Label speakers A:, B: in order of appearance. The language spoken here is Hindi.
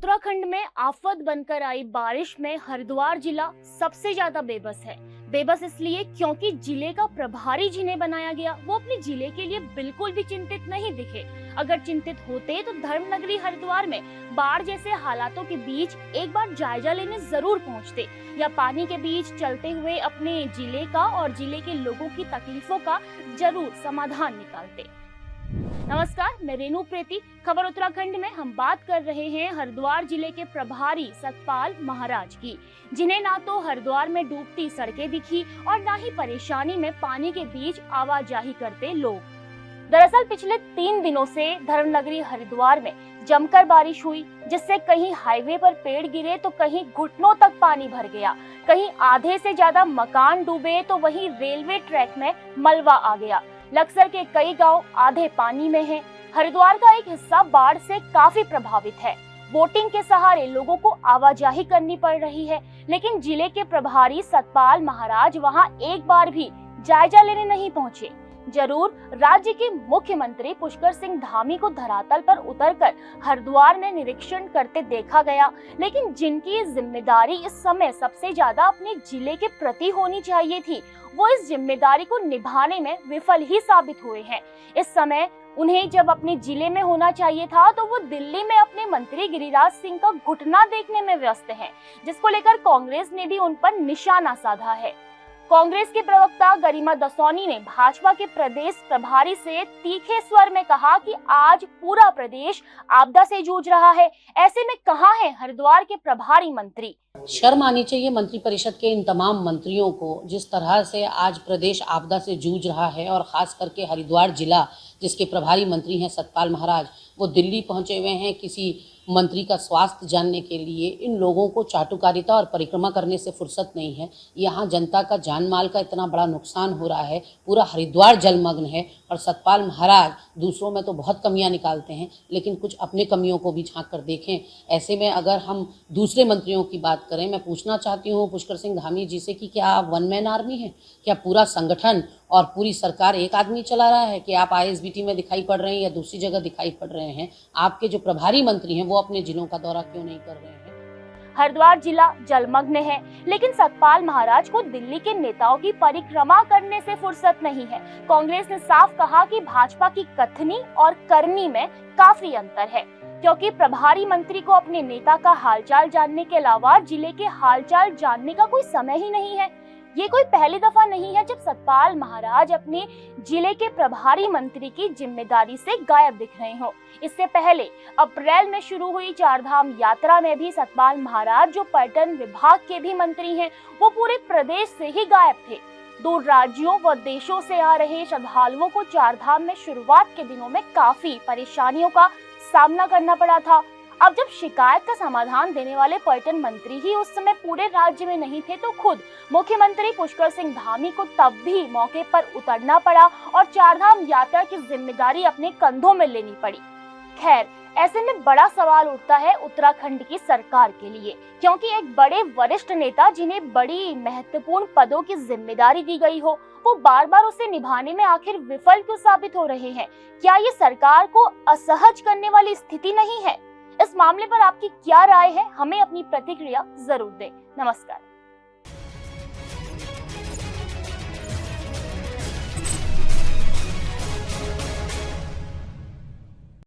A: उत्तराखंड में आफत बनकर आई बारिश में हरिद्वार जिला सबसे ज्यादा बेबस है। बेबस इसलिए क्योंकि जिले का प्रभारी जिन्हें बनाया गया वो अपने जिले के लिए बिल्कुल भी चिंतित नहीं दिखे। अगर चिंतित होते तो धर्मनगरी हरिद्वार में बाढ़ जैसे हालातों के बीच एक बार जायजा लेने जरूर पहुंचते या पानी के बीच चलते हुए अपने जिले का और जिले के लोगों की तकलीफों का जरूर समाधान निकालते। नमस्कार, मैं रेणु प्रीति। खबर उत्तराखंड में हम बात कर रहे हैं हरिद्वार जिले के प्रभारी सतपाल महाराज की, जिन्हें ना तो हरिद्वार में डूबती सड़कें दिखी और ना ही परेशानी में पानी के बीच आवाजाही करते लोग। दरअसल पिछले 3 दिनों से धर्मनगरी हरिद्वार में जमकर बारिश हुई, जिससे कहीं हाईवे पर पेड़ गिरे तो कहीं घुटनों तक पानी भर गया, कहीं आधे से ज्यादा मकान डूबे तो वहीं रेलवे ट्रैक में मलबा आ गया। लक्सर के कई गांव आधे पानी में हैं। हरिद्वार का एक हिस्सा बाढ़ से काफी प्रभावित है। बोटिंग के सहारे लोगों को आवाजाही करनी पड़ रही है, लेकिन जिले के प्रभारी सतपाल महाराज वहां एक बार भी जायजा लेने नहीं पहुंचे। जरूर राज्य के मुख्यमंत्री पुष्कर सिंह धामी को धरातल पर उतरकर हरिद्वार में निरीक्षण करते देखा गया, लेकिन जिनकी जिम्मेदारी इस समय सबसे ज्यादा अपने जिले के प्रति होनी चाहिए थी, वो इस जिम्मेदारी को निभाने में विफल ही साबित हुए हैं। इस समय उन्हें जब अपने जिले में होना चाहिए था तो वो दिल्ली में अपने मंत्री गिरिराज सिंह का घुटना देखने में व्यस्त हैं, जिसको लेकर कांग्रेस ने भी उन पर निशाना साधा है। कांग्रेस के प्रवक्ता गरिमा दसौनी ने भाजपा के प्रदेश प्रभारी से तीखे स्वर में कहा कि आज पूरा प्रदेश आपदा से जूझ रहा है, ऐसे में कहां है हरिद्वार के प्रभारी मंत्री।
B: शर्म आनी चाहिए मंत्रिपरिषद के इन तमाम मंत्रियों को, जिस तरह से आज प्रदेश आपदा से जूझ रहा है और खास करके हरिद्वार जिला जिसके प्रभारी मंत्री हैं सतपाल महाराज, वो दिल्ली पहुंचे हुए हैं किसी मंत्री का स्वास्थ्य जानने के लिए। इन लोगों को चाटुकारिता और परिक्रमा करने से फुर्सत नहीं है। यहाँ जनता का जान माल का इतना बड़ा नुकसान हो रहा है, पूरा हरिद्वार जलमग्न है और सतपाल महाराज दूसरों में तो बहुत कमियां निकालते हैं, लेकिन कुछ अपने कमियों को भी झांक कर देखें। ऐसे में अगर हम दूसरे मंत्रियों की बात करें, मैं पूछना चाहती हूँ पुष्कर सिंह धामी जी से कि क्या आप वन मैन आर्मी हैं? क्या पूरा संगठन और पूरी सरकार एक आदमी चला रहा है कि आप आईएसबीटी में दिखाई पड़ रहे हैं या दूसरी जगह दिखाई पड़ रहे हैं? आपके जो प्रभारी मंत्री हैं वो अपने जिलों का दौरा क्यों नहीं कर रहे हैं?
A: हरिद्वार जिला जलमग्न है, लेकिन सतपाल महाराज को दिल्ली के नेताओं की परिक्रमा करने से फुर्सत नहीं है। कांग्रेस ने साफ कहा कि भाजपा की कथनी और करनी में काफी अंतर है, क्योंकि प्रभारी मंत्री को अपने नेता का हालचाल जानने के अलावा जिले के हालचाल जानने का कोई समय ही नहीं है। ये कोई पहली दफा नहीं है जब सतपाल महाराज अपने जिले के प्रभारी मंत्री की जिम्मेदारी से गायब दिख रहे हो। इससे पहले अप्रैल में शुरू हुई चारधाम यात्रा में भी सतपाल महाराज, जो पर्यटन विभाग के भी मंत्री हैं, वो पूरे प्रदेश से ही गायब थे। दूर राज्यों व देशों से आ रहे श्रद्धालुओं को चारधाम में शुरुआत के दिनों में काफी परेशानियों का सामना करना पड़ा था। अब जब शिकायत का समाधान देने वाले पर्यटन मंत्री ही उस समय पूरे राज्य में नहीं थे, तो खुद मुख्यमंत्री पुष्कर सिंह धामी को तब भी मौके पर उतरना पड़ा और चारधाम यात्रा की जिम्मेदारी अपने कंधों में लेनी पड़ी। खैर, ऐसे में बड़ा सवाल उठता है उत्तराखंड की सरकार के लिए, क्योंकि एक बड़े वरिष्ठ नेता जिन्हें बड़ी महत्वपूर्ण पदों की जिम्मेदारी दी गई हो, वो बार बार उसे निभाने में आखिर विफल क्यों साबित हो रहे हैं? क्या ये सरकार को असहज करने वाली स्थिति नहीं है? इस मामले पर आपकी क्या राय है? हमें अपनी प्रतिक्रिया जरूर दें। नमस्कार।